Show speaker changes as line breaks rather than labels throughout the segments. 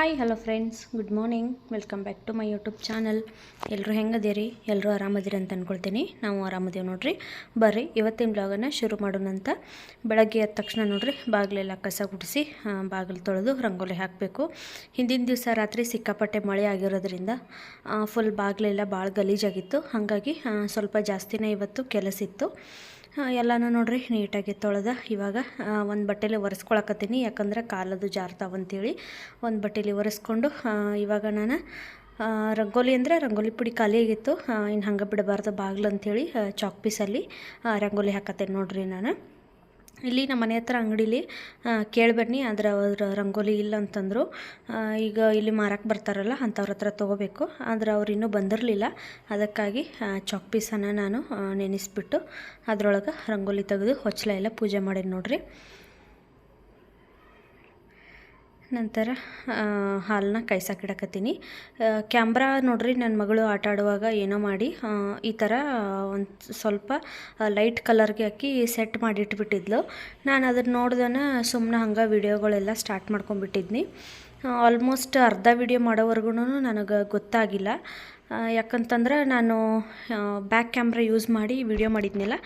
Hi hello friends, good morning. Welcome back to my YouTube channel. ಎಲ್ಲರೂ ಹೆಂಗದಿರಿ? ಎಲ್ಲರೂ ಆರಾಮದಿರಿ ಅಂತ ಅಂದ್ಕೊಳ್ತೀನಿ. ನಾವು ಆರಾಮದೇವು ನೋಡ್ರಿ. ಬರ್ರಿ ಇವತ್ತಿನ ಬ್ಲಾಗನ್ನು ಶುರು ಮಾಡೋಣಂತ. ಬೆಳಗ್ಗೆ ಎದ್ದ ತಕ್ಷಣ ನೋಡ್ರಿ ಬಾಗಿಲೆಲ್ಲ ಕಸ ಗುಡಿಸಿ ಬಾಗಿಲು ತೊಳೆದು ರಂಗೋಲಿ ಹಾಕಬೇಕು. ಹಿಂದಿನ ದಿವಸ ರಾತ್ರಿ ಸಿಕ್ಕಾಪಟ್ಟೆ ಮಳೆ ಆಗಿರೋದ್ರಿಂದ ಫುಲ್ ಬಾಗಿಲೆಲ್ಲ ಭಾಳ ಗಲೀಜಾಗಿತ್ತು. ಹಾಗಾಗಿ ಸ್ವಲ್ಪ ಜಾಸ್ತಿನೇ ಇವತ್ತು ಕೆಲಸ ಇತ್ತು. ಎಲ್ಲನೂ ನೋಡ್ರಿ ನೀಟಾಗಿ ತೊಳೆದ ಇವಾಗ ಒಂದು ಬಟ್ಟೆಲಿ ಒರೆಸ್ಕೊಳಕತ್ತೀನಿ. ಯಾಕಂದ್ರೆ ಕಾಲದು ಜಾರ್ತಾವಂತೇಳಿ ಒಂದು ಬಟ್ಟೆಲಿ ಒರೆಸ್ಕೊಂಡು ಇವಾಗ ನಾನು ರಂಗೋಲಿ ಅಂದರೆ ರಂಗೋಲಿ ಪುಡಿ ಖಾಲಿ ಆಗಿತ್ತು. ಇನ್ನು ಹಂಗೆ ಬಿಡಬಾರ್ದು ಬಾಗಿಲು ಅಂಥೇಳಿ ಚಾಕ್ ಪೀಸಲ್ಲಿ ರಂಗೋಲಿ ಹಾಕತ್ತೇನೆ ನೋಡ್ರಿ. ನಾನು ಇಲ್ಲಿ ನಮ್ಮ ಮನೆ ಹತ್ರ ಅಂಗಡೀಲಿ ಕೇಳಿಬನ್ನಿ, ಆದರೆ ಅವ್ರ ರಂಗೋಲಿ ಇಲ್ಲ ಅಂತಂದರು. ಈಗ ಇಲ್ಲಿ ಮಾರಕ್ಕೆ ಬರ್ತಾರಲ್ಲ ಅಂಥವ್ರ ಹತ್ರ ತೊಗೋಬೇಕು, ಆದರೆ ಅವ್ರು ಇನ್ನೂ ಬಂದಿರಲಿಲ್ಲ. ಅದಕ್ಕಾಗಿ ಚಾಕ್ ಪೀಸನ್ನು ನಾನು ನೆನೆಸ್ಬಿಟ್ಟು ಅದರೊಳಗೆ ರಂಗೋಲಿ ತೆಗೆದು ಹೊಚ್ಚಲ ಎಲ್ಲ ಪೂಜೆ ಮಾಡೀನಿ ನೋಡ್ರಿ. ನಂತರ ಹಾಲನ್ನ ಕಾಯ್ಸಕ್ಕಿಡಕತ್ತೀನಿ. ಕ್ಯಾಮ್ರಾ ನೋಡ್ರಿ ನನ್ನ ಮಗಳು ಆಟ ಆಡುವಾಗ ಏನೋ ಮಾಡಿ ಈ ಥರ ಒಂದು ಸ್ವಲ್ಪ ಲೈಟ್ ಕಲರ್ಗೆ ಹಾಕಿ ಸೆಟ್ ಮಾಡಿ ಇಟ್ಬಿಟ್ಟಿದ್ಲು. ನಾನು ಅದನ್ನು ನೋಡ್ದನ ಸುಮ್ಮನೆ ಹಂಗೆ ವಿಡಿಯೋಗಳೆಲ್ಲ ಸ್ಟಾರ್ಟ್ ಮಾಡ್ಕೊಂಡ್ಬಿಟ್ಟಿದ್ನಿ. ಆಲ್ಮೋಸ್ಟ್ ಅರ್ಧ ವಿಡಿಯೋ ಮಾಡೋವರೆಗೂ ನನಗೆ ಗೊತ್ತಾಗಿಲ್ಲ. ಯಾಕಂತಂದ್ರೆ ನಾನು ಬ್ಯಾಕ್ ಕ್ಯಾಮ್ರಾ ಯೂಸ್ ಮಾಡಿ ವಿಡಿಯೋ ಮಾಡಿದ್ನಲ್ಲ,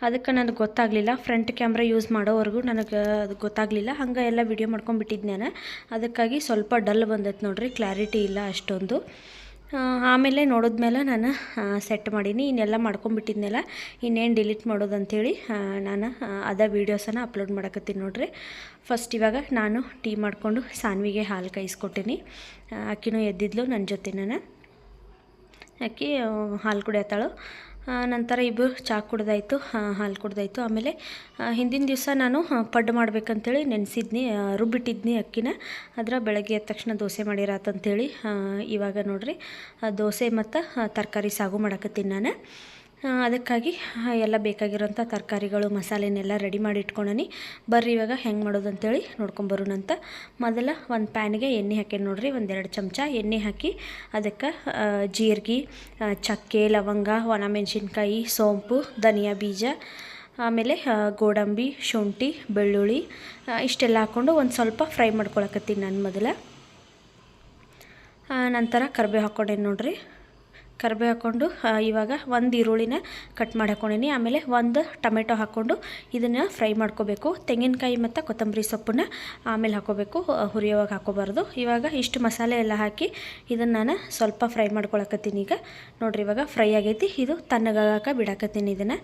ಅದಕ್ಕೆ ನನಗೆ ಗೊತ್ತಾಗಲಿಲ್ಲ. ಫ್ರಂಟ್ ಕ್ಯಾಮ್ರಾ ಯೂಸ್ ಮಾಡೋವರೆಗೂ ನನಗೆ ಅದು ಗೊತ್ತಾಗಲಿಲ್ಲ. ಹಂಗೆ ಎಲ್ಲ ವಿಡಿಯೋ ಮಾಡ್ಕೊಂಡ್ಬಿಟ್ಟಿದ್ದೆ ನಾನು. ಅದಕ್ಕಾಗಿ ಸ್ವಲ್ಪ ಡಲ್ ಬಂದೈತೆ ನೋಡ್ರಿ, ಕ್ಲಾರಿಟಿ ಇಲ್ಲ ಅಷ್ಟೊಂದು. ಆಮೇಲೆ ನೋಡಿದ್ಮೇಲೆ ನಾನು ಸೆಟ್ ಮಾಡೀನಿ. ಇನ್ನೆಲ್ಲ ಮಾಡ್ಕೊಂಡ್ಬಿಟ್ಟಿದ್ನೆಲ್ಲ ಇನ್ನೇನು ಡಿಲೀಟ್ ಮಾಡೋದಂಥೇಳಿ ನಾನು ಅದೇ ವೀಡಿಯೋಸನ್ನು ಅಪ್ಲೋಡ್ ಮಾಡಕತ್ತೀನಿ ನೋಡ್ರಿ. ಫಸ್ಟ್ ಇವಾಗ ನಾನು ಟೀ ಮಾಡಿಕೊಂಡು ಸಾನ್ವಿಗೆ ಹಾಲು ಕಾಯಿಸ್ಕೊಟ್ಟೀನಿ. ಆಕಿನೂ ಎದ್ದಿದ್ಲು ನನ್ನ ಜೊತೆ. ನಾನು ಆಕಿ ಹಾಲು ಕುಡಿಯತ್ತಾಳು. ನಂತರ ಇಬ್ಬರು ಚಹಾ ಕುಡ್ದಾಯಿತು, ಹಾಲು ಕುಡ್ದಾಯಿತು. ಆಮೇಲೆ ಹಿಂದಿನ ದಿವಸ ನಾನು ಪಡ್ಡು ಮಾಡ್ಬೇಕಂತೇಳಿ ನೆನೆಸಿದ್ನಿ, ರುಬ್ಬಿಟ್ಟಿದ್ನಿ ಅಕ್ಕಿನ. ಅದರ ಬೆಳಗ್ಗೆ ಎದ್ದ ತಕ್ಷಣ ದೋಸೆ ಮಾಡಿರಾತಂತೇಳಿ ಇವಾಗ ನೋಡ್ರಿ ದೋಸೆ ಮತ್ತು ತರಕಾರಿ ಸಾಗು ಮಾಡಕತ್ತೀನಿ ನಾನು. ಅದಕ್ಕಾಗಿ ಎಲ್ಲ ಬೇಕಾಗಿರೋಂಥ ತರಕಾರಿಗಳು ಮಸಾಲೆನೆಲ್ಲ ರೆಡಿ ಮಾಡಿ ಇಟ್ಕೊಂಡೀನಿ. ಬರ್ರಿ ಇವಾಗ ಹೆಂಗೆ ಮಾಡೋದು ಅಂತೇಳಿ ನೋಡ್ಕೊಂಬರೋಣಂತ. ಮೊದಲ ಒಂದು ಪ್ಯಾನ್ಗೆ ಎಣ್ಣೆ ಹಾಕೇನಿ ನೋಡ್ರಿ. 1-2 ಚಮಚ ಎಣ್ಣೆ ಹಾಕಿ ಅದಕ್ಕೆ ಜೀರಿಗೆ, ಚಕ್ಕೆ, ಲವಂಗ, ಒಣಮೆಣಸಿನ್ಕಾಯಿ, ಸೋಂಪು, ಧನಿಯಾ ಬೀಜ, ಆಮೇಲೆ ಗೋಡಂಬಿ, ಶುಂಠಿ, ಬೆಳ್ಳುಳ್ಳಿ ಇಷ್ಟೆಲ್ಲ ಹಾಕ್ಕೊಂಡು ಒಂದು ಸ್ವಲ್ಪ ಫ್ರೈ ಮಾಡ್ಕೊಳಕತ್ತೀನಿ ನಾನು ಮೊದಲ. ನಂತರ ಕರಿಬೇವು ಹಾಕ್ಕೊಂಡೇನಿ ನೋಡ್ರಿ. ಕರಿಬೇವು ಹಾಕ್ಕೊಂಡು ಇವಾಗ ಒಂದು ಈರುಳ್ಳಿನ ಕಟ್ ಮಾಡಿ ಹಾಕ್ಕೊಂಡೀನಿ. ಆಮೇಲೆ ಒಂದು ಟೊಮೆಟೊ ಹಾಕ್ಕೊಂಡು ಇದನ್ನು ಫ್ರೈ ಮಾಡ್ಕೋಬೇಕು. ತೆಂಗಿನಕಾಯಿ ಮತ್ತು ಕೊತ್ತಂಬರಿ ಸೊಪ್ಪನ್ನ ಆಮೇಲೆ ಹಾಕ್ಕೋಬೇಕು, ಹುರಿಯೋವಾಗ ಹಾಕ್ಕೋಬಾರ್ದು. ಇವಾಗ ಇಷ್ಟು ಮಸಾಲೆ ಎಲ್ಲ ಹಾಕಿ ಇದನ್ನು ನಾನು ಸ್ವಲ್ಪ ಫ್ರೈ ಮಾಡ್ಕೊಳಕತ್ತೀನಿ. ಈಗ ನೋಡ್ರಿ ಇವಾಗ ಫ್ರೈ ಆಗೈತಿ. ಇದು ತಣ್ಣಗಾಗಕ್ಕೆ ಬಿಡಾಕತ್ತೀನಿ. ಇದನ್ನು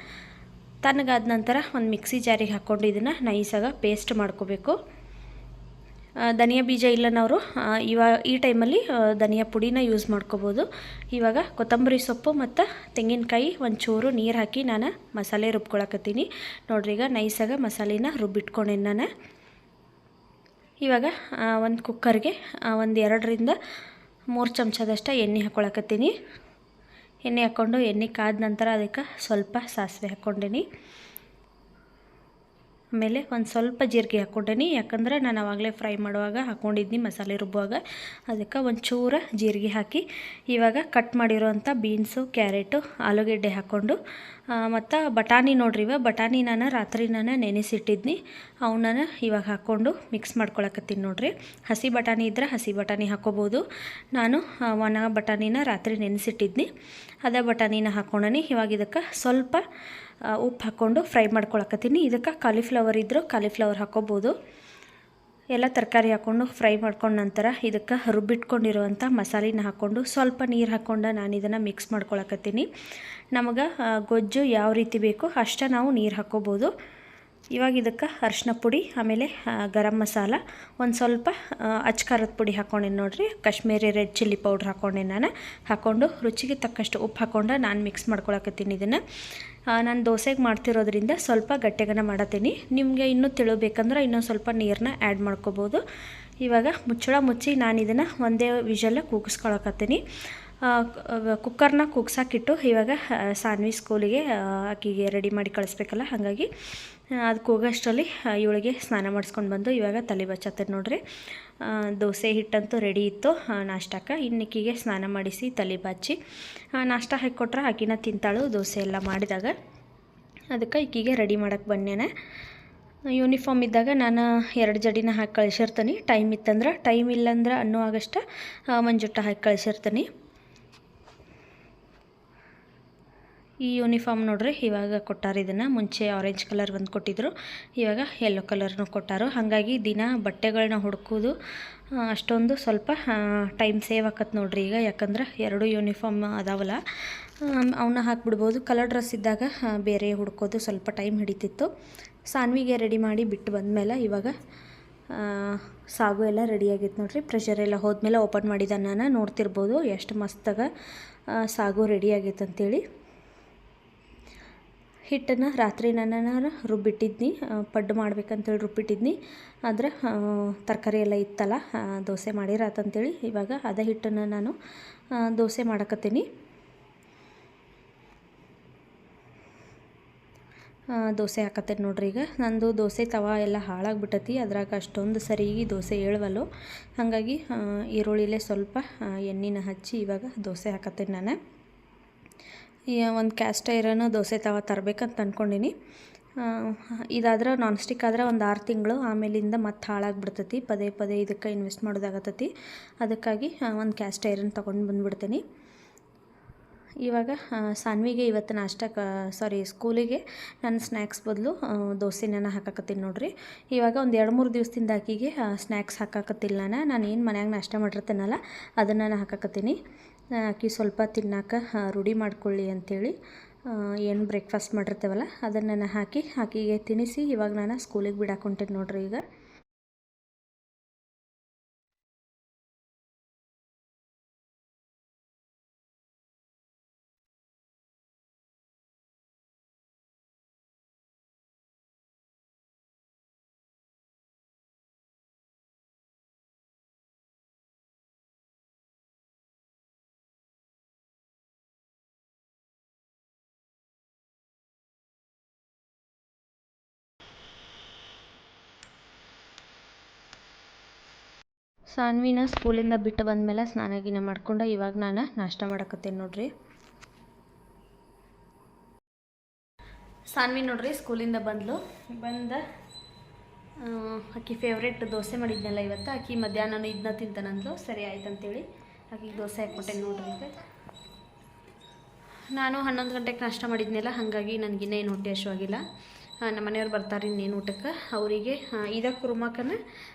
ತಣ್ಣಗಾದ ನಂತರ ಒಂದು ಮಿಕ್ಸಿ ಜಾರಿಗೆ ಹಾಕ್ಕೊಂಡು ಇದನ್ನು ನೈಸಾಗಿ ಪೇಸ್ಟ್ ಮಾಡ್ಕೋಬೇಕು. ಧನಿಯಾ ಬೀಜ ಇಲ್ಲನವರು ಈ ಟೈಮಲ್ಲಿ ಧನಿಯಾ ಪುಡಿನ ಯೂಸ್ ಮಾಡ್ಕೋಬೋದು. ಇವಾಗ ಕೊತ್ತಂಬರಿ ಸೊಪ್ಪು ಮತ್ತು ತೆಂಗಿನಕಾಯಿ ಒಂಚೂರು ನೀರು ಹಾಕಿ ನಾನು ಮಸಾಲೆ ರುಬ್ಕೊಳಕತ್ತೀನಿ ನೋಡ್ರಿ. ಈಗ ನೈಸಾಗಿ ಮಸಾಲೆನ ರುಬ್ಬಿಟ್ಕೊಂಡೇನಿ ನಾನು. ಇವಾಗ ಒಂದು ಕುಕ್ಕರ್ಗೆ 2-3 ಚಮಚದಷ್ಟು ಎಣ್ಣೆ ಹಾಕ್ಕೊಳಕತ್ತೀನಿ. ಎಣ್ಣೆ ಹಾಕ್ಕೊಂಡು ಎಣ್ಣೆ ಕಾದ ನಂತರ ಅದಕ್ಕೆ ಸ್ವಲ್ಪ ಸಾಸಿವೆ ಹಾಕ್ಕೊಂಡೇನಿ. ಆಮೇಲೆ ಒಂದು ಸ್ವಲ್ಪ ಜೀರಿಗೆ ಹಾಕ್ಕೊಂಡೇನಿ. ಯಾಕಂದ್ರೆ ನಾನು ಆವಾಗಲೇ ಫ್ರೈ ಮಾಡುವಾಗ ಹಾಕ್ಕೊಂಡಿದ್ನಿ ಮಸಾಲೆ ರುಬ್ಬುವಾಗ, ಅದಕ್ಕೆ ಒಂಚೂರು ಜೀರಿಗೆ ಹಾಕಿ ಇವಾಗ ಕಟ್ ಮಾಡಿರೋವಂಥ ಬೀನ್ಸು, ಕ್ಯಾರೆಟು, ಆಲೂಗೆಡ್ಡೆ ಹಾಕ್ಕೊಂಡು ಮತ್ತು ಬಟಾಣಿ ನೋಡ್ರಿ. ಬಟಾಣಿ ನಾನು ರಾತ್ರಿ ನೆನೆಸಿಟ್ಟಿದ್ನಿ, ಅವನ್ನ ಇವಾಗ ಹಾಕ್ಕೊಂಡು ಮಿಕ್ಸ್ ಮಾಡ್ಕೊಳಕತ್ತೀನಿ ನೋಡ್ರಿ. ಹಸಿ ಬಟಾಣಿ ಇದ್ದರೆ ಹಸಿ ಬಟಾಣಿ ಹಾಕ್ಕೋಬೋದು. ನಾನು ಒಣ ಬಟಾಣಿನ ರಾತ್ರಿ ನೆನೆಸಿಟ್ಟಿದ್ನಿ, ಅದೇ ಬಟಾಣಿನ ಹಾಕ್ಕೊಂಡೀನಿ. ಇವಾಗ ಇದಕ್ಕೆ ಸ್ವಲ್ಪ ಉಪ್ಪು ಹಾಕ್ಕೊಂಡು ಫ್ರೈ ಮಾಡ್ಕೊಳಕತ್ತೀನಿ. ಇದಕ್ಕೆ ಕಾಲಿಫ್ಲವರ್ ಇದ್ದರೂ ಕಾಲಿಫ್ಲವರ್ ಹಾಕ್ಕೋಬೋದು. ಎಲ್ಲ ತರಕಾರಿ ಹಾಕ್ಕೊಂಡು ಫ್ರೈ ಮಾಡ್ಕೊಂಡ ನಂತರ ಇದಕ್ಕೆ ರುಬ್ಬಿಟ್ಕೊಂಡಿರುವಂಥ ಮಸಾಲೆನ ಹಾಕ್ಕೊಂಡು ಸ್ವಲ್ಪ ನೀರು ಹಾಕ್ಕೊಂಡು ನಾನು ಇದನ್ನು ಮಿಕ್ಸ್ ಮಾಡ್ಕೊಳಕತ್ತೀನಿ. ನಮಗೆ ಗೊಜ್ಜು ಯಾವ ರೀತಿ ಬೇಕೋ ಅಷ್ಟೇ ನಾವು ನೀರು ಹಾಕ್ಕೋಬೋದು. ಇವಾಗ ಇದಕ್ಕೆ ಅರಿಶಿನ ಪುಡಿ, ಆಮೇಲೆ ಗರಂ ಮಸಾಲ, ಒಂದು ಸ್ವಲ್ಪ ಅಚ್ಕಾರದ ಪುಡಿ ಹಾಕ್ಕೊಂಡೇನಿ ನೋಡ್ರಿ. ಕಾಶ್ಮೀರಿ ರೆಡ್ ಚಿಲ್ಲಿ ಪೌಡ್ರ್ ಹಾಕ್ಕೊಂಡೆ ನಾನು. ಹಾಕ್ಕೊಂಡು ರುಚಿಗೆ ತಕ್ಕಷ್ಟು ಉಪ್ಪು ಹಾಕ್ಕೊಂಡು ನಾನು ಮಿಕ್ಸ್ ಮಾಡ್ಕೊಳಕತ್ತೀನಿ. ಇದನ್ನು ನಾನು ದೋಸೆಗೆ ಮಾಡ್ತಿರೋದ್ರಿಂದ ಸ್ವಲ್ಪ ಗಟ್ಟಿಗನ ಮಾಡತ್ತೀನಿ. ನಿಮಗೆ ಇನ್ನೂ ತಿಳಬೇಕಂದ್ರೆ ಇನ್ನೊಂದು ಸ್ವಲ್ಪ ನೀರನ್ನ ಆ್ಯಡ್ ಮಾಡ್ಕೋಬೋದು. ಇವಾಗ ಮುಚ್ಚಳ ಮುಚ್ಚಿ ನಾನು ಇದನ್ನು ಒಂದೇ ವಿಷಲ್ಲ ಕೂಗಿಸ್ಕೊಳಕತ್ತೀನಿ. ಕುಕ್ಕರ್ನ ಕೂಗ್ಸಾಕಿಟ್ಟು ಇವಾಗ ಸಾನ್ವಿ ಸ್ಕೂಲಿಗೆ ಆಕಿಗೆ ರೆಡಿ ಮಾಡಿ ಕಳಿಸ್ಬೇಕಲ್ಲ, ಹಾಗಾಗಿ ಅದು ಕೂಗೋಷ್ಟರಲ್ಲಿ ಇವಳಿಗೆ ಸ್ನಾನ ಮಾಡಿಸ್ಕೊಂಡು ಬಂದು ಇವಾಗ ತಲೆ ಬಚ್ಚತ್ತೇನೆ ನೋಡ್ರಿ. ದೋಸೆ ಹಿಟ್ಟಂತೂ ರೆಡಿ ಇತ್ತು ನಾಷ್ಟಕ್ಕೆ. ಇನ್ನಿಕ್ಕಿಗೆ ಸ್ನಾನ ಮಾಡಿಸಿ ತಲೆ ಬಾಚಿ ನಾಷ್ಟ ಹಾಕಿಕೊಟ್ರೆ ಆಕಿನ ತಿಂತಾಳು ದೋಸೆ ಎಲ್ಲ ಮಾಡಿದಾಗ. ಅದಕ್ಕೆ ಈಕಿಗೆ ರೆಡಿ ಮಾಡೋಕ್ಕೆ ಬನ್ನೇನೆ. ಯೂನಿಫಾರ್ಮ್ ಇದ್ದಾಗ ನಾನು 2 ಜಡಿನ ಹಾಕಿ ಕಳಿಸಿರ್ತೀನಿ. ಟೈಮ್ ಇತ್ತಂದ್ರೆ, ಟೈಮ್ ಇಲ್ಲಂದ್ರೆ ಅನ್ನುವಾಗಷ್ಟ ಮಂಜುಟ್ಟ ಹಾಕಿ ಕಳಿಸಿರ್ತೀನಿ. ಈ ಯೂನಿಫಾರ್ಮ್ ನೋಡ್ರಿ ಇವಾಗ ಕೊಟ್ಟಾರ. ಇದನ್ನು ಮುಂಚೆ ಆರೆಂಜ್ ಕಲರ್ ಒಂದು ಕೊಟ್ಟಿದ್ರು, ಇವಾಗ ಯೆಲ್ಲೋ ಕಲರ್ನು ಕೊಟ್ಟಾರು. ಹಾಗಾಗಿ ದಿನ ಬಟ್ಟೆಗಳನ್ನ ಹುಡುಕೋದು ಅಷ್ಟೊಂದು ಸ್ವಲ್ಪ ಟೈಮ್ ಸೇವ್ ಆಕತ್ತೆ ನೋಡ್ರಿ ಈಗ. ಯಾಕಂದ್ರೆ 2 ಯೂನಿಫಾರ್ಮ್ ಅದಾವಲ್ಲ, ಅವನ್ನ ಹಾಕಿಬಿಡ್ಬೋದು. ಕಲರ್ ಡ್ರೆಸ್ ಇದ್ದಾಗ ಬೇರೆ ಹುಡ್ಕೋದು ಸ್ವಲ್ಪ ಟೈಮ್ ಹಿಡಿತಿತ್ತು. ಸಾನ್ವಿಗೆ ರೆಡಿ ಮಾಡಿ ಬಿಟ್ಟು ಬಂದಮೇಲೆ ಇವಾಗ ಸಾಗು ಎಲ್ಲ ರೆಡಿಯಾಗಿತ್ತು ನೋಡ್ರಿ. ಪ್ರೆಷರ್ ಎಲ್ಲ ಹೋದ್ಮೇಲೆ ಓಪನ್ ಮಾಡಿದ ನಾನು ನೋಡ್ತಿರ್ಬೋದು ಎಷ್ಟು ಮಸ್ತಾಗ ಸಾಗು ರೆಡಿಯಾಗೈತೆ ಅಂತೇಳಿ. ಹಿಟ್ಟನ್ನು ರಾತ್ರಿ ನಾನು ರುಬ್ಬಿಟ್ಟಿದ್ನಿ, ಪಡ್ಡು ಮಾಡ್ಬೇಕಂತೇಳಿ ರುಬ್ಬಿಟ್ಟಿದ್ನಿ. ಆದರೆ ತರಕಾರಿ ಎಲ್ಲ ಇತ್ತಲ್ಲ, ದೋಸೆ ಮಾಡಿರಾತಂತೇಳಿ ಇವಾಗ ಅದೇ ಹಿಟ್ಟನ್ನು ನಾನು ದೋಸೆ ಮಾಡಕತ್ತೀನಿ. ದೋಸೆ ಹಾಕತ್ತೇನೆ ನೋಡ್ರಿ. ಈಗ ನಂದು ದೋಸೆ ತವಾ ಎಲ್ಲ ಹಾಳಾಗಿಬಿಟ್ಟತಿ, ಅದ್ರಾಗ ಅಷ್ಟೊಂದು ಸರಿ ದೋಸೆ ಏಳವಲ್ಲು. ಹಾಗಾಗಿ ಈರುಳ್ಳಿಲೇ ಸ್ವಲ್ಪ ಎಣ್ಣೆನ ಹಚ್ಚಿ ಇವಾಗ ದೋಸೆ ಹಾಕತ್ತೇನೆ ನಾನು. ಒಂದು ಕ್ಯಾಸ್ಟ್ ಐರನ್ ದೋಸೆ ತವಾ ತರಬೇಕಂತ ಅಂದ್ಕೊಂಡೀನಿ. ಇದಾದ್ರೆ ನಾನ್ ಸ್ಟಿಕ್ ಆದ್ರೆ ಒಂದು 6 ತಿಂಗಳು, ಆಮೇಲಿಂದ ಮತ್ತೆ ಹಾಳಾಗಿಬಿಡ್ತೈತಿ. ಪದೇ ಪದೇ ಇದಕ್ಕೆ ಇನ್ವೆಸ್ಟ್ ಮಾಡೋದಾಗತ್ತೈತಿ. ಅದಕ್ಕಾಗಿ ಒಂದು ಕ್ಯಾಸ್ಟ್ ಐರನ್ ತೊಗೊಂಡು ಬಂದುಬಿಡ್ತೀನಿ. ಇವಾಗ ಸಾನ್ವಿಗೆ ಇವತ್ತು ಸ್ಕೂಲಿಗೆ ನಾನು ಸ್ನ್ಯಾಕ್ಸ್ ಬದಲು ದೋಸೆನ ಹಾಕಾಕತ್ತೀನಿ ನೋಡ್ರಿ. ಇವಾಗ ಒಂದು 2-3 ದಿವಸದಿಂದ ಆಕಿಗೆ ಸ್ನ್ಯಾಕ್ಸ್ ಹಾಕಾಕತ್ತಿಲ್ಲ ನಾನು ಏನು ಮನ್ಯಾಗ ನಾಷ್ಟ ಮಾಡಿರ್ತೀನಲ್ಲ ಅದನ್ನು ನಾನು ಹಾಕಾಕತ್ತೀನಿ. ಆಕಿ ಸ್ವಲ್ಪ ತಿನ್ನಾಕ ರೂಢಿ ಮಾಡ್ಕೊಳ್ಳಿ ಅಂಥೇಳಿ ಏನು ಬ್ರೇಕ್ಫಾಸ್ಟ್ ಮಾಡಿರ್ತೇವಲ್ಲ ಅದನ್ನು ನಾನು ಹಾಕಿ ಆಕಿಗೆ ತಿನ್ನಿಸಿ ಇವಾಗ ನಾನು ಸ್ಕೂಲಿಗೆ ಬಿಡಾಕೊಂತೀನಿ ನೋಡ್ರಿ. ಈಗ ಸಾನ್ವಿನ ಸ್ಕೂಲಿಂದ ಬಿಟ್ಟು ಬಂದಮೇಲೆ ಸ್ನಾನ ಗೀನ ಮಾಡ್ಕೊಂಡು ಇವಾಗ ನಾನು ನಾಷ್ಟ ಮಾಡಕತ್ತೇನೆ ನೋಡ್ರಿ. ಸಾನ್ವಿ ನೋಡ್ರಿ ಸ್ಕೂಲಿಂದ ಬಂದ ಆಕಿ ಫೇವ್ರೇಟ್ ದೋಸೆ ಮಾಡಿದ್ನಲ್ಲ ಇವತ್ತು. ಆಕಿ ಮಧ್ಯಾಹ್ನ ಇದನ್ನ ತಿಂತಾನಂದ್ಲು. ಸರಿ ಆಯ್ತು ಅಂತೇಳಿ ಆಕಿಗೆ ದೋಸೆ ಹಾಕ್ಕೊಟ್ಟೆ ನೋಡ್ರಿ. ಈಗ ನಾನು 11 ಗಂಟೆಗೆ ನಾಷ್ಟ ಮಾಡಿದ್ನಲ್ಲ, ಹಾಗಾಗಿ ನನಗಿನ್ನೇನು ಹೊಟ್ಟೆ ಹಸಿವಾಗಿಲ್ಲ. ನಮ್ಮ ಮನೆಯವ್ರು ಬರ್ತಾರೆ ಇನ್ನೇನು ಊಟಕ್ಕೆ. ಅವರಿಗೆ ಇದಕ್ಕೆ ಕುರ್ಮಕ್ಕನ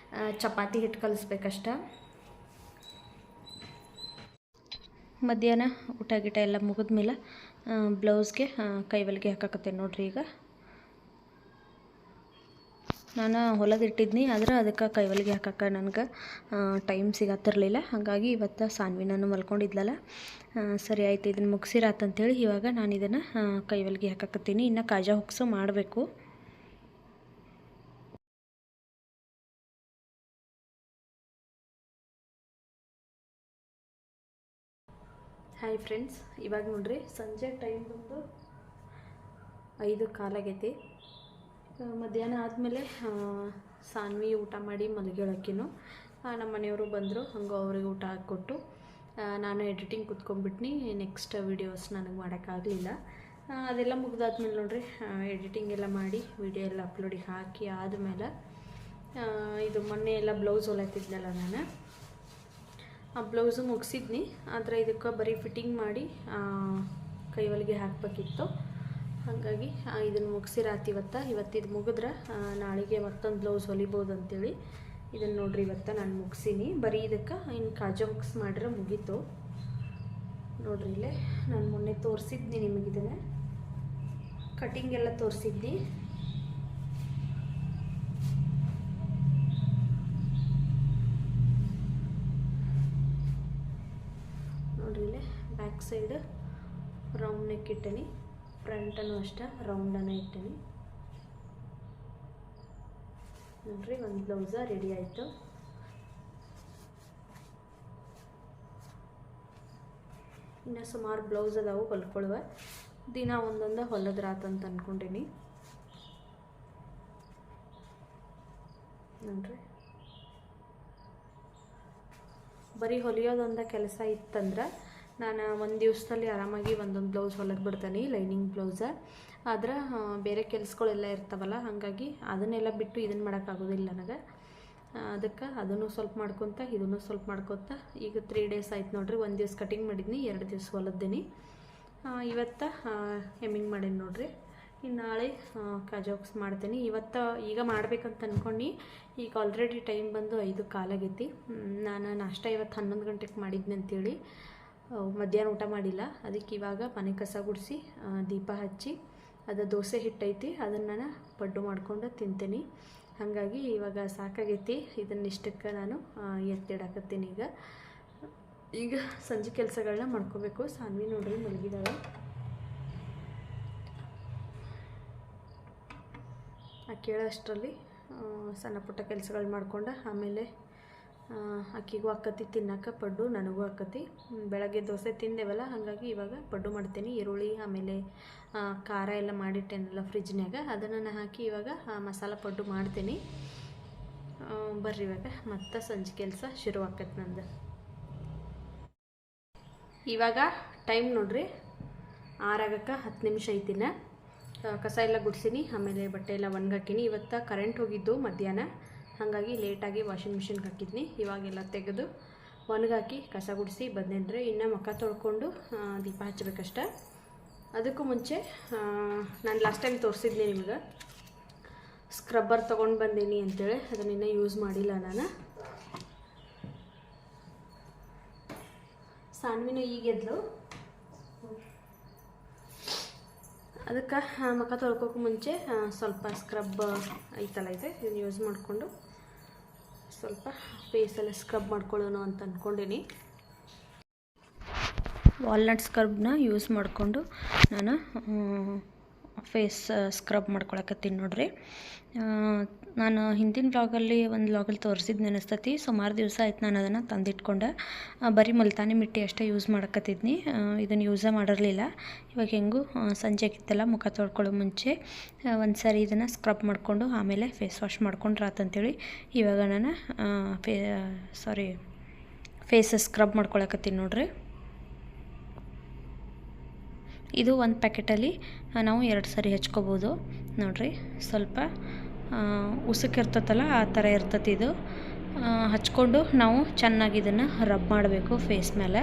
ಚಪಾತಿ ಹಿಟ್ಟು ಕಲಿಸ್ಬೇಕಷ್ಟ. ಮಧ್ಯಾಹ್ನ ಊಟ ಗಿಟ ಎಲ್ಲ ಮುಗಿದ್ಮೇಲೆ ಬ್ಲೌಸ್ಗೆ ಕೈವಲ್ಗೆ ಹಾಕಾಕತ್ತೇನೆ ನೋಡ್ರಿ. ಈಗ ನಾನು ಹೊಲದಿಟ್ಟಿದ್ನಿ, ಆದರೆ ಅದಕ್ಕೆ ಕೈವಲ್ಗೆ ಹಾಕಕ್ಕೆ ನನಗೆ ಟೈಮ್ ಸಿಗತ್ತಿರಲಿಲ್ಲ. ಹಾಗಾಗಿ ಇವತ್ತು ಸಾನ್ವಿ ನಾನು ಮಲ್ಕೊಂಡಿದ್ಲಲ್ಲ, ಸರಿ ಆಯ್ತು ಇದನ್ನು ಮುಗಿಸಿರಾತಂತೇಳಿ ಇವಾಗ ನಾನು ಇದನ್ನು ಕೈವಲ್ಗೆ ಹಾಕಾಕತ್ತೀನಿ. ಇನ್ನು ಕಾಜಾ ಹುಕ್ಸು ಮಾಡಬೇಕು. ಹಾಯ್ ಫ್ರೆಂಡ್ಸ್, ಇವಾಗ ನೋಡ್ರಿ ಸಂಜೆ ಟೈಮ್ ಬಂದು 5:15 ಆಗೈತಿ. ಮಧ್ಯಾಹ್ನ ಆದಮೇಲೆ ಸಾನ್ವಿ ಊಟ ಮಾಡಿ ಮಲಗಿಳಕ್ಕಿನು ನಮ್ಮ ಮನೆಯವರು ಬಂದರು. ಹಂಗೆ ಅವ್ರಿಗೆ ಊಟ ಹಾಕ್ಕೊಟ್ಟು ನಾನು ಎಡಿಟಿಂಗ್ ಕೂತ್ಕೊಂಡ್ಬಿಟ್ನಿ. ನೆಕ್ಸ್ಟ್ ವೀಡಿಯೋಸ್ ನನಗೆ ಮಾಡೋಕ್ಕಾಗಲಿಲ್ಲ. ಅದೆಲ್ಲ ಮುಗ್ದಾದ್ಮೇಲೆ ನೋಡ್ರಿ ಎಡಿಟಿಂಗ್ ಎಲ್ಲ ಮಾಡಿ ವಿಡಿಯೋ ಎಲ್ಲ ಅಪ್ಲೋಡಿಗೆ ಹಾಕಿ ಆದಮೇಲೆ ಇದು ಮೊನ್ನೆ ಎಲ್ಲ ಬ್ಲೌಸ್ ಹೊಲಿತಿದ್ನಲ್ಲ ನಾನು, ಆ ಬ್ಲೌಸು ಮುಗಿಸಿದ್ನಿ. ಆದರೆ ಇದಕ್ಕೆ ಬರೀ ಫಿಟ್ಟಿಂಗ್ ಮಾಡಿ ಕೈವಲ್ಗೆ ಹಾಕಬೇಕಿತ್ತು. ಹಾಗಾಗಿ ಇದನ್ನು ಮುಗಿಸಿರಾತಿ ಇವತ್ತಿದು ಮುಗಿದ್ರೆ ನಾಳೆಗೆ ಮತ್ತೊಂದು ಬ್ಲೌಸ್ ಹೊಲಿಬೋದು ಅಂತೇಳಿ ಇದನ್ನು ನೋಡ್ರಿ ಇವತ್ತು ನಾನು ಮುಗಿಸೀನಿ. ಬರೀ ಇದಕ್ಕೆ ಇನ್ನು ಕಾಜಾ ಹುಕ್ಸ್ ಮಾಡಿದ್ರೆ ಮುಗೀತು ನೋಡ್ರಿ. ಇಲ್ಲೇ ನಾನು ಮೊನ್ನೆ ತೋರಿಸಿದ್ನಿ ನಿಮಗಿದನ್ನು, ಕಟಿಂಗ್ ಎಲ್ಲ ತೋರಿಸಿದ್ನಿ. ನೋಡ್ರಿ ಇಲ್ಲೇ ಬ್ಯಾಕ್ ಸೈಡ್ ರೌಂಡ್ ನೆಕ್ ಇಟ್ಟೀನಿ, ಫ್ರಂಟನ್ನು ಅಷ್ಟೇ ರೌಂಡನ್ನು ಇಟ್ಟೀನಿ ನೋಡ್ರಿ. ಒಂದು ಬ್ಲೌಸ ರೆಡಿ ಆಯಿತು. ಇನ್ನು ಸುಮಾರು ಬ್ಲೌಸ್ ಅದಾವು ಹೊಲ್ಕೊಳ್ಳುವ. ದಿನ ಒಂದೊಂದು ಹೊಲದ್ರಾತಂತ ಅಂದ್ಕೊಂಡೀನಿ ನೋಡ್ರಿ. ಬರೀ ಹೊಲಿಯೋದೊಂದ ಕೆಲಸ ಇತ್ತಂದ್ರೆ ನಾನು ಒಂದು ದಿವಸದಲ್ಲಿ ಆರಾಮಾಗಿ ಒಂದೊಂದು ಬ್ಲೌಸ್ ಹೊಲಿದು ಬಿಡ್ತೀನಿ, ಲೈನಿಂಗ್ ಬ್ಲೌಸ. ಆದ್ರೆ ಬೇರೆ ಕೆಲಸಗಳೆಲ್ಲ ಇರ್ತಾವಲ್ಲ, ಹಾಗಾಗಿ ಅದನ್ನೆಲ್ಲ ಬಿಟ್ಟು ಇದನ್ನು ಮಾಡೋಕ್ಕಾಗೋದಿಲ್ಲ ನನಗೆ. ಅದಕ್ಕೆ ಅದನ್ನು ಸ್ವಲ್ಪ ಮಾಡ್ಕೊತ ಇದನ್ನು ಸ್ವಲ್ಪ ಮಾಡ್ಕೊತ ಈಗ 3 ಡೇಸ್ ಆಯ್ತು ನೋಡ್ರಿ. 1 ದಿವಸ ಕಟಿಂಗ್ ಮಾಡಿದ್ನಿ, 2 ದಿವಸ ಹೊಲಿದ್ದೀನಿ. ಇವತ್ತು ಹೆಮ್ಮಿಂಗ್ ಮಾಡೀನಿ ನೋಡ್ರಿ. ಇನ್ನು ನಾಳೆ ಕಜಾಕ್ಸ್ ಮಾಡ್ತೀನಿ. ಈಗ ಮಾಡ್ಬೇಕಂತ ಅಂದ್ಕೊಂಡು ಈಗ ಆಲ್ರೆಡಿ ಟೈಮ್ ಬಂದು 5 ಕಾಲಾಗೈತಿ. ನಾನು ನಾಷ್ಟ ಇವತ್ತು 11 ಗಂಟೆಗೆ ಮಾಡಿದ್ನಿ ಅಂತೇಳಿ ಮಧ್ಯಾಹ್ನ ಊಟ ಮಾಡಿಲ್ಲ. ಅದಕ್ಕೆ ಇವಾಗ ಮನೆ ಕಸ ಗುಡಿಸಿ ದೀಪ ಹಚ್ಚಿ ಅದು ದೋಸೆ ಹಿಟ್ಟೈತಿ, ಅದನ್ನು ನಾನು ಪಡ್ಡು ಮಾಡ್ಕೊಂಡು ತಿಂತೀನಿ. ಹಾಗಾಗಿ ಇವಾಗ ಸಾಕಾಗೈತಿ. ಇದನ್ನಿಷ್ಟಕ್ಕೆ ನಾನು ಎತ್ತಿಡಾಕತ್ತೀನಿ. ಈಗ ಸಂಜೆ ಕೆಲಸಗಳನ್ನ ಮಾಡ್ಕೋಬೇಕು. ಸಾನ್ವಿ ನೋಡ್ರಿ ಮಲಗಿದಾಳೆ. ಕೇಳೋಷ್ಟರಲ್ಲಿ ಸಣ್ಣ ಪುಟ್ಟ ಕೆಲಸಗಳು ಮಾಡ್ಕೊಂಡು ಆಮೇಲೆ ಅಕ್ಕಿಗೂ ಆಕತಿ ತಿನ್ನಕ್ಕೆ ಪಡ್ಡು, ನನಗೂ ಆಕತಿ. ಬೆಳಗ್ಗೆ ದೋಸೆ ತಿಂದೇವಲ್ಲ, ಹಾಗಾಗಿ ಇವಾಗ ಪಡ್ಡು ಮಾಡ್ತೀನಿ. ಈರುಳ್ಳಿ ಆಮೇಲೆ ಖಾರ ಎಲ್ಲ ಮಾಡಿಟ್ಟೇನಲ್ಲ ಫ್ರಿಜ್ನಾಗ, ಅದನ್ನು ಹಾಕಿ ಇವಾಗ ಮಸಾಲ ಪಡ್ಡು ಮಾಡ್ತೀನಿ. ಬರ್ರಿ ಇವಾಗ ಮತ್ತೆ ಸಂಜೆ ಕೆಲಸ ಶುರು ಆಕೈತೆ ನಂದು. ಇವಾಗ ಟೈಮ್ ನೋಡ್ರಿ 6 ಆಗಕ್ಕೆ 10 ನಿಮಿಷ ಐತಿನ. ಕಸ ಎಲ್ಲ ಗುಡಿಸಿನಿ, ಆಮೇಲೆ ಬಟ್ಟೆ ಎಲ್ಲ ಒಣಗಾಕಿನಿ. ಇವತ್ತು ಕರೆಂಟ್ ಹೋಗಿದ್ದು ಮಧ್ಯಾಹ್ನ, ಹಾಗಾಗಿ ಲೇಟಾಗಿ ವಾಷಿಂಗ್ ಮಿಷಿನ್ಗೆ ಹಾಕಿದ್ನಿ. ಇವಾಗೆಲ್ಲ ತೆಗೆದು ಒಣಗಾಕಿ ಕಸ ಗುಡಿಸಿ ಬಂದೇನ್ರಿ. ಇನ್ನು ಮುಖ ತೊಳ್ಕೊಂಡು ದೀಪ ಹಚ್ಚಬೇಕಷ್ಟ. ಅದಕ್ಕೂ ಮುಂಚೆ ನಾನು ಲಾಸ್ಟ್ ಟೈಮ್ ತೋರಿಸಿದ್ನಿ ನಿಮ್ಗೆ, ಸ್ಕ್ರಬ್ಬರ್ ತೊಗೊಂಡು ಬಂದೀನಿ ಅಂತೇಳಿ. ಅದನ್ನಿನ್ನೂ ಯೂಸ್ ಮಾಡಿಲ್ಲ ನಾನು. ಸಾನ್ವಿನೂ ಈಗ ಎದ್ಲು. ಅದಕ್ಕೆ ಮುಖ ತೊಳ್ಕೋಕೆ ಮುಂಚೆ ಸ್ವಲ್ಪ ಸ್ಕ್ರಬ್ ಐತಲ್ಲ ಇದೆ, ಇದನ್ನು ಯೂಸ್ ಮಾಡಿಕೊಂಡು ಸ್ವಲ್ಪ ಫೇಸಲ್ಲಿ ಸ್ಕ್ರಬ್ ಮಾಡ್ಕೊಳ್ಳೋಣ ಅಂತ ಅಂದ್ಕೊಂಡೀನಿ. ವಾಲ್ನಟ್ ಸ್ಕ್ರಬ್ನ ಯೂಸ್ ಮಾಡಿಕೊಂಡು ನಾನು ಫೇಸ್ ಸ್ಕ್ರಬ್ ಮಾಡ್ಕೊಳಕತ್ತೀನಿ ನೋಡ್ರಿ. ನಾನು ಹಿಂದಿನ ಒಂದು ವ್ಲಾಗಲ್ಲಿ ತೋರಿಸಿದ್ದು ಅನಿಸ್ತತಿ. ಸುಮಾರು ದಿವಸ ಆಯ್ತು ನಾನು ಅದನ್ನು ತಂದಿಟ್ಕೊಂಡೆ. ಬರೀ ಮುಲ್ತಾನಿ ಮಿಟ್ಟಿ ಅಷ್ಟೇ ಯೂಸ್ ಮಾಡಕತ್ತಿದ್ನಿ, ಇದನ್ನು ಯೂಸೇ ಮಾಡಿರಲಿಲ್ಲ. ಇವಾಗ ಹೆಂಗೂ ಸಂಜೆ ಆಗಿತ್ತಲ್ಲ, ಮುಖ ತೊಳ್ಕೊಳ್ಳೋ ಮುಂಚೆ ಒಂದು ಸಾರಿ ಇದನ್ನು ಸ್ಕ್ರಬ್ ಮಾಡಿಕೊಂಡು ಆಮೇಲೆ ಫೇಸ್ ವಾಶ್ ಮಾಡ್ಕೊಂಡ್ರೆ ಆತಂತೇಳಿ ಇವಾಗ ನಾನು ಫೇಸ್ ಸ್ಕ್ರಬ್ ಮಾಡ್ಕೊಳಕತ್ತೀನಿ ನೋಡ್ರಿ. ಇದು ಒಂದು ಪ್ಯಾಕೆಟಲ್ಲಿ ನಾವು 2 ಸಾರಿ ಹಚ್ಕೋಬೋದು ನೋಡ್ರಿ. ಸ್ವಲ್ಪ ಉಸುಕಿರ್ತತಲ್ಲ, ಆ ಥರ ಇರ್ತತಿ ಇದು. ಹಚ್ಕೊಂಡು ನಾವು ಚೆನ್ನಾಗಿ ಇದನ್ನು ರಬ್ ಮಾಡಬೇಕು ಫೇಸ್ ಮೇಲೆ.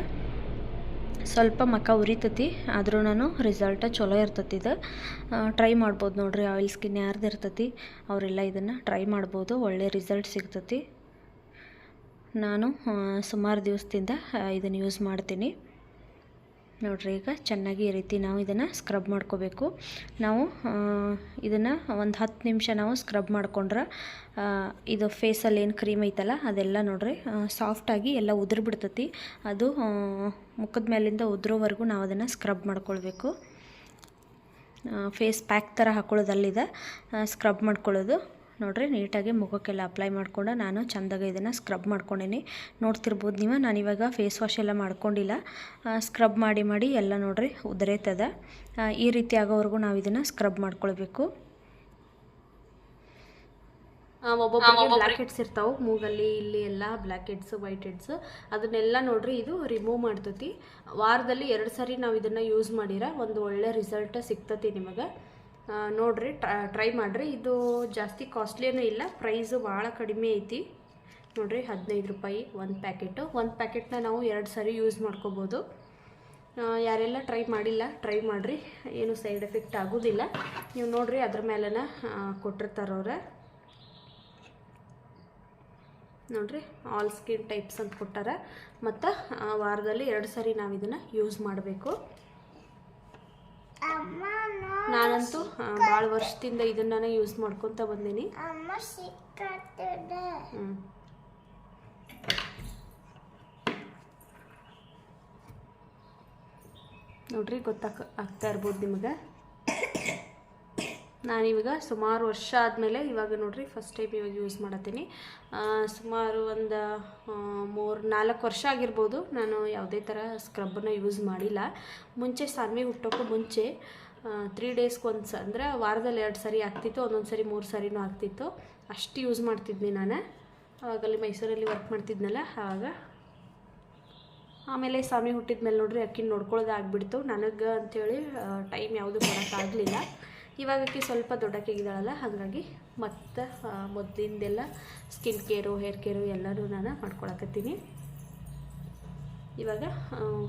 ಸ್ವಲ್ಪ ಮುಖ ಉರಿತತಿ, ಆದ್ರೂ ರಿಸಲ್ಟ್ ಚಲೋ ಇರ್ತತಿ. ಇದು ಟ್ರೈ ಮಾಡ್ಬೋದು ನೋಡ್ರಿ. ಆಯಿಲ್ ಸ್ಕಿನ್ ಯಾರ್ದು ಇರ್ತತಿ ಅವರೆಲ್ಲ ಇದನ್ನು ಟ್ರೈ ಮಾಡ್ಬೋದು, ಒಳ್ಳೆ ರಿಸಲ್ಟ್ ಸಿಗ್ತತಿ. ನಾನು ಸುಮಾರು ದಿವಸದಿಂದ ಇದನ್ನು ಯೂಸ್ ಮಾಡ್ತೀನಿ ನೋಡ್ರಿ. ಈಗ ಚೆನ್ನಾಗಿ ಈ ರೀತಿ ನಾವು ಇದನ್ನು ಸ್ಕ್ರಬ್ ಮಾಡ್ಕೋಬೇಕು. ನಾವು ಇದನ್ನು ಒಂದು 10 ನಿಮಿಷ ನಾವು ಸ್ಕ್ರಬ್ ಮಾಡ್ಕೊಂಡ್ರೆ ಇದು ಫೇಸಲ್ಲಿ ಏನು ಕ್ರೀಮ್ ಐತಲ್ಲ ಅದೆಲ್ಲ ನೋಡ್ರಿ ಸಾಫ್ಟಾಗಿ ಎಲ್ಲ ಉದುರ್ಬಿಡ್ತತಿ. ಅದು ಮುಖದ ಮೇಲಿಂದ ಉದುರೋವರೆಗೂ ನಾವು ಅದನ್ನು ಸ್ಕ್ರಬ್ ಮಾಡ್ಕೊಳ್ಬೇಕು. ಫೇಸ್ ಪ್ಯಾಕ್ ಥರ ಹಾಕೊಳ್ಳೋದಲ್ಲಿದೆ, ಸ್ಕ್ರಬ್ ಮಾಡ್ಕೊಳ್ಳೋದು ನೋಡ್ರಿ. ನೀಟಾಗಿ ಮುಖಕ್ಕೆಲ್ಲ ಅಪ್ಲೈ ಮಾಡ್ಕೊಂಡು ನಾನು ಚೆಂದಾಗಿ ಇದನ್ನು ಸ್ಕ್ರಬ್ ಮಾಡ್ಕೊಂಡೀನಿ. ನೋಡ್ತಿರ್ಬೋದು ನೀವು, ನಾನಿವಾಗ ಫೇಸ್ ವಾಶ್ ಎಲ್ಲ ಮಾಡ್ಕೊಂಡಿಲ್ಲ, ಸ್ಕ್ರಬ್ ಮಾಡಿ ಎಲ್ಲ ನೋಡ್ರಿ ಉದುರೇತದ. ಈ ರೀತಿ ಆಗೋವರೆಗೂ ನಾವು ಇದನ್ನು ಸ್ಕ್ರಬ್ ಮಾಡ್ಕೊಳ್ಬೇಕು. ಒಬ್ಬೊಬ್ಬರಿಗೆ ಬ್ಲ್ಯಾಕ್ ಹೆಡ್ಸ್ ಇರ್ತಾವೆ ಮೂಗಲ್ಲಿ, ಇಲ್ಲಿ ಎಲ್ಲ ಬ್ಲ್ಯಾಕ್ ಹೆಡ್ಸ್, ವೈಟ್ ಹೆಡ್ಸ್, ಅದನ್ನೆಲ್ಲ ನೋಡ್ರಿ ಇದು ರಿಮೂವ್ ಮಾಡ್ತತಿ. ವಾರದಲ್ಲಿ 2 ಸಾರಿ ನಾವು ಇದನ್ನು ಯೂಸ್ ಮಾಡಿರ ಒಂದು ಒಳ್ಳೆ ರಿಸಲ್ಟ್ ಸಿಗ್ತತಿ ನಿಮಗೆ. ನೋಡ್ರಿ, ಟ್ರೈ ಮಾಡಿರಿ. ಇದು ಜಾಸ್ತಿ ಕಾಸ್ಟ್ಲಿನೂ ಇಲ್ಲ, ಪ್ರೈಸು ಭಾಳ ಕಡಿಮೆ ಐತಿ ನೋಡ್ರಿ. 15 ರೂಪಾಯಿ ಒಂದು ಪ್ಯಾಕೆಟು. ಒಂದು ಪ್ಯಾಕೆಟ್ನ ನಾವು 2 ಸಾರಿ ಯೂಸ್ ಮಾಡ್ಕೋಬೋದು. ಯಾರೆಲ್ಲ ಟ್ರೈ ಮಾಡಿಲ್ಲ ಟ್ರೈ ಮಾಡಿರಿ, ಏನು ಸೈಡ್ ಎಫೆಕ್ಟ್ ಆಗೋದಿಲ್ಲ. ನೀವು ನೋಡ್ರಿ ಅದ್ರ ಮೇಲೆನ ಕೊಟ್ಟಿರ್ತಾರವ್ರೆ ನೋಡ್ರಿ, ಆಲ್ ಸ್ಕಿನ್ ಟೈಪ್ಸ್ ಅಂತ ಕೊಟ್ಟಾರ. ಮತ್ತು ವಾರದಲ್ಲಿ 2 ಸಾರಿ ನಾವು ಇದನ್ನು ಯೂಸ್ ಮಾಡಬೇಕು. ನಾನಂತೂ ಭಾಳ ವರ್ಷದಿಂದ ಇದನ್ನ ಯೂಸ್ ಮಾಡ್ಕೊತ ಬಂದೀನಿ. ನೋಡ್ರಿ ಆಗ್ತಾ ಇರ್ಬೋದು ನಿಮಗೆ. ನಾನಿವಾಗ ಸುಮಾರು ವರ್ಷ ಆದಮೇಲೆ ಇವಾಗ ನೋಡ್ರಿ ಫಸ್ಟ್ ಟೈಮ್ ಇವಾಗ ಯೂಸ್ ಮಾಡತ್ತೀನಿ. ಸುಮಾರು ಒಂದು 3-4 ವರ್ಷ ಆಗಿರ್ಬೋದು ನಾನು ಯಾವುದೇ ಥರ ಸ್ಕ್ರಬ್ಬನ್ನು ಯೂಸ್ ಮಾಡಿಲ್ಲ. ಮುಂಚೆ ಸಾನ್ವಿ ಹುಟ್ಟೋಕ್ಕೂ ಮುಂಚೆ 3 ಡೇಸ್ಗೆ ಒಂದ್ಸ ಅಂದರೆ ವಾರದಲ್ಲಿ 2 ಸಾರಿ ಆಗ್ತಿತ್ತು, ಒಂದೊಂದು ಸಾರಿ 3 ಸಾರಿನೂ ಆಗ್ತಿತ್ತು. ಅಷ್ಟು ಯೂಸ್ ಮಾಡ್ತಿದ್ನಿ ನಾನು. ಆವಾಗಲ್ಲಿ ಮೈಸೂರಲ್ಲಿ ವರ್ಕ್ ಮಾಡ್ತಿದ್ನಲ್ಲ, ಆವಾಗ ಆಮೇಲೆ ಸ್ವಾಮಿ ಹುಟ್ಟಿದ ಮೇಲೆ ನೋಡ್ರಿ ಅಕ್ಕಿನ ನೋಡ್ಕೊಳ್ಳೋದು ಆಗಿಬಿಡ್ತು ನನಗೆ ಅಂಥೇಳಿ ಟೈಮ್ ಯಾವುದು ಕೊಡೋಕ್ಕಾಗಲಿಲ್ಲ. ಇವಾಗ ಅಕ್ಕಿ ಸ್ವಲ್ಪ ದೊಡ್ಡಕ್ಕಿದ್ದಾಳಲ್ಲ, ಹಾಗಾಗಿ ಮತ್ತು ಮೊದಲಿಂದೆಲ್ಲ ಸ್ಕಿನ್ ಕೇರು ಹೇರ್ ಕೇರು ಎಲ್ಲನೂ ನಾನು ಮಾಡ್ಕೊಳಕತ್ತೀನಿ. ಇವಾಗ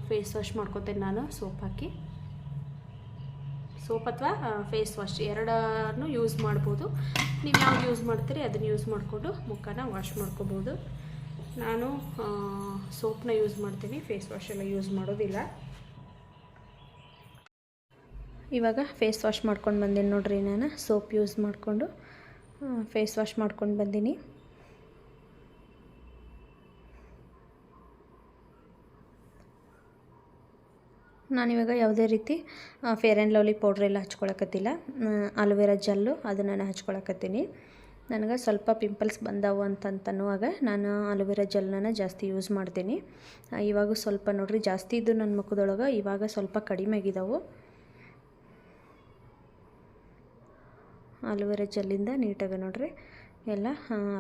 ಫೇಸ್ ವಾಶ್ ಮಾಡ್ಕೊತೇನೆ ನಾನು, ಸೋಪ್ ಹಾಕಿ. ಸೋಪ್ ಅಥವಾ ಫೇಸ್ ವಾಶ್ ಎರಡನ್ನೂ ಯೂಸ್ ಮಾಡ್ಬೋದು. ನೀವು ಯಾವ್ದು ಯೂಸ್ ಮಾಡ್ತೀರಿ ಅದನ್ನು ಯೂಸ್ ಮಾಡಿಕೊಂಡು ಮುಖನ ವಾಶ್ ಮಾಡ್ಕೋಬೋದು. ನಾನು ಸೋಪ್ನ ಯೂಸ್ ಮಾಡ್ತೀನಿ, ಫೇಸ್ ವಾಶ್ ಎಲ್ಲ ಯೂಸ್ ಮಾಡೋದಿಲ್ಲ. ಇವಾಗ ಫೇಸ್ ವಾಶ್ ಮಾಡ್ಕೊಂಡು ಬಂದೀನಿ ನೋಡ್ರಿ. ನಾನು ಸೋಪ್ ಯೂಸ್ ಮಾಡಿಕೊಂಡು ಫೇಸ್ ವಾಶ್ ಮಾಡ್ಕೊಂಡು ಬಂದೀನಿ. ನಾನಿವಾಗ ಯಾವುದೇ ರೀತಿ ಫೇರ್ ಆ್ಯಂಡ್ ಲವ್ಲಿ ಪೌಡ್ರೆಲ್ಲ ಹಚ್ಕೊಳಕತ್ತಿಲ್ಲ. ಅಲೋವೆರಾ ಜೆಲ್ಲು ಅದನ್ನು ನಾನು ಹಚ್ಕೊಳಕತ್ತೀನಿ. ನನಗೆ ಸ್ವಲ್ಪ ಪಿಂಪಲ್ಸ್ ಬಂದವು ಅಂತನ್ನುವಾಗ ನಾನು ಅಲೋವೆರಾ ಜೆಲ್ನ ಜಾಸ್ತಿ ಯೂಸ್ ಮಾಡ್ತೀನಿ. ಇವಾಗ ಸ್ವಲ್ಪ ನೋಡ್ರಿ ಜಾಸ್ತಿ ಇದ್ದು ನನ್ನ ಮುಖದೊಳಗೆ, ಇವಾಗ ಸ್ವಲ್ಪ ಕಡಿಮೆ ಆಗಿದ್ದಾವೆ. ಅಲೋವೆರಾ ಜೆಲ್ಲಿಂದ ನೀಟಾಗಿ ನೋಡ್ರಿ ಎಲ್ಲ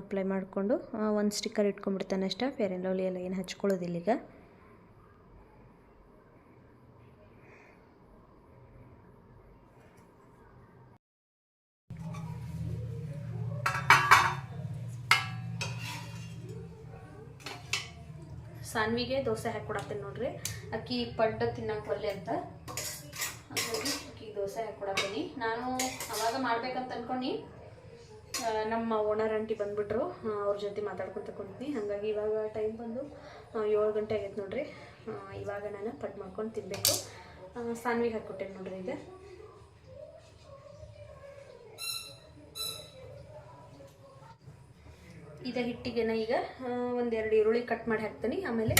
ಅಪ್ಲೈ ಮಾಡಿಕೊಂಡು ಒಂದು ಸ್ಟಿಕ್ಕರ್ ಇಟ್ಕೊಂಡ್ಬಿಡ್ತಾನೆ ಅಷ್ಟೇ. ಫೇರ್ ಆ್ಯಂಡ್ ಲವ್ಲಿ ಎಲ್ಲ ಏನು ಹಚ್ಕೊಳ್ಳೋದಿಲ್ಲ ಈಗ. ಸಾನ್ವಿಗೆ ದೋಸೆ ಹಾಕ್ಕೊಡತ್ತೀನಿ ನೋಡ್ರಿ. ಅಕ್ಕಿ ಪಡ್ಡು ತಿನ್ನಕ್ಕೆ ಒಲ್ಲೆ ಅಂತ, ಹಾಗಾಗಿ ಅಕ್ಕಿ ದೋಸೆ ಹಾಕ್ಕೊಡತ್ತೀನಿ. ನಾನು ಅವಾಗ ಮಾಡ್ಬೇಕಂತ ಅನ್ಕೊಂಡು ನಮ್ಮ ಓನರ್ ಆಂಟಿ ಬಂದುಬಿಟ್ರು, ಅವ್ರ ಜೊತೆ ಮಾತಾಡ್ಕೊತ ಕುಂತೀನಿ. ಹಾಗಾಗಿ ಇವಾಗ ಟೈಮ್ ಬಂದು 7 ಗಂಟೆ ಆಗೈತೆ ನೋಡ್ರಿ. ಇವಾಗ ನಾನು ಪಡ್ ಮಾಡ್ಕೊಂಡು ತಿನ್ನಬೇಕು. ಸಾನ್ವಿಗೆ ಹಾಕ್ಕೊಟ್ಟೇನೆ ನೋಡ್ರಿ. ಇದೇ ಹಿಟ್ಟಿಗೆನ ಈಗ ಒಂದೆರಡು ಈರುಳ್ಳಿ ಕಟ್ ಮಾಡಿ ಹಾಕ್ತೀನಿ. ಆಮೇಲೆ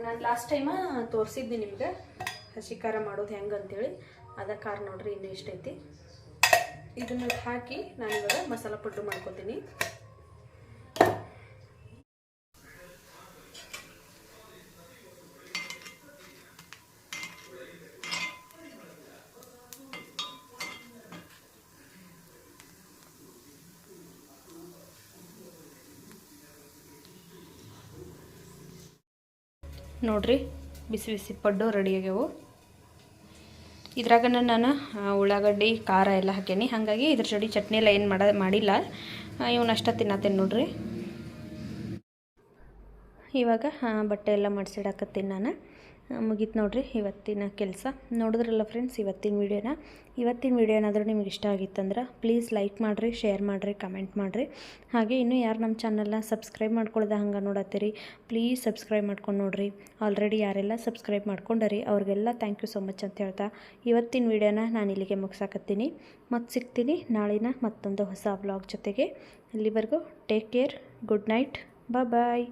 ನಾನು ಲಾಸ್ಟ್ ಟೈಮ ತೋರಿಸಿದ್ದೆ ನಿಮ್ಗೆ ಹಸಿ ಖಾರ ಮಾಡೋದು ಹೆಂಗೆ ಅಂತೇಳಿ, ಅದ ಖಾರ ನೋಡ್ರಿ ಇನ್ನೂ ಎಷ್ಟೈತಿ. ಇದನ್ನು ಹಾಕಿ ನಾನಿವಾಗ ಮಸಾಲ ಪುಡ್ಡು ಮಾಡ್ಕೊತೀನಿ. ನೋಡ್ರಿ ಬಿಸಿ ಬಿಸಿ ಪಡ್ಡು ರೆಡಿ ಆಗ್ಯಾವು. ಇದ್ರಾಗ ನಾನು ಉಳ್ಳಾಗಡ್ಡಿ ಖಾರ ಎಲ್ಲ ಹಾಕೇನಿ, ಹಾಗಾಗಿ ಇದ್ರ ಜೋಡಿ ಚಟ್ನಿ ಎಲ್ಲ ಏನು ಮಾಡಿಲ್ಲ. ಇವನಷ್ಟ ತಿನ್ನತ್ತೇನೆ ನೋಡ್ರಿ. ಇವಾಗ ಬಟ್ಟೆ ಎಲ್ಲ ಮಾಡಿಸಿಡಾಕತ್ತೀನಿ ನಾನು. ಮುಗೀತು ನೋಡ್ರಿ ಇವತ್ತಿನ ಕೆಲಸ. ನೋಡಿದ್ರಲ್ಲ ಫ್ರೆಂಡ್ಸ್ ಇವತ್ತಿನ ವೀಡಿಯೋ ಏನಾದರೂ ನಿಮ್ಗೆ ಇಷ್ಟ ಆಗಿತ್ತಂದ್ರೆ ಪ್ಲೀಸ್ ಲೈಕ್ ಮಾಡಿರಿ, ಶೇರ್ ಮಾಡಿರಿ, ಕಮೆಂಟ್ ಮಾಡಿರಿ. ಹಾಗೆ ಇನ್ನೂ ಯಾರು ನಮ್ಮ ಚಾನಲ್ನ ಸಬ್ಸ್ಕ್ರೈಬ್ ಮಾಡ್ಕೊಳ್ದೆ ಹಂಗೆ ನೋಡತ್ತೀರಿ ಪ್ಲೀಸ್ ಸಬ್ಸ್ಕ್ರೈಬ್ ಮಾಡ್ಕೊಂಡು ನೋಡಿರಿ. ಆಲ್ರೆಡಿ ಯಾರೆಲ್ಲ ಸಬ್ಸ್ಕ್ರೈಬ್ ಮಾಡ್ಕೊಂಡರಿ ಅವ್ರಿಗೆಲ್ಲ ಥ್ಯಾಂಕ್ ಯು ಸೊ ಮಚ್ ಅಂತ ಹೇಳ್ತಾ ಇವತ್ತಿನ ವೀಡಿಯೋನ ನಾನು ಇಲ್ಲಿಗೆ ಮುಗಿಸಾಕತ್ತೀನಿ. ಮತ್ತೆ ಸಿಗ್ತೀನಿ ನಾಳಿನ ಮತ್ತೊಂದು ಹೊಸ ವ್ಲಾಗ್ ಜೊತೆಗೆ. ಅಲ್ಲಿವರೆಗೂ ಟೇಕ್ ಕೇರ್, ಗುಡ್ ನೈಟ್, ಬಾಯ್.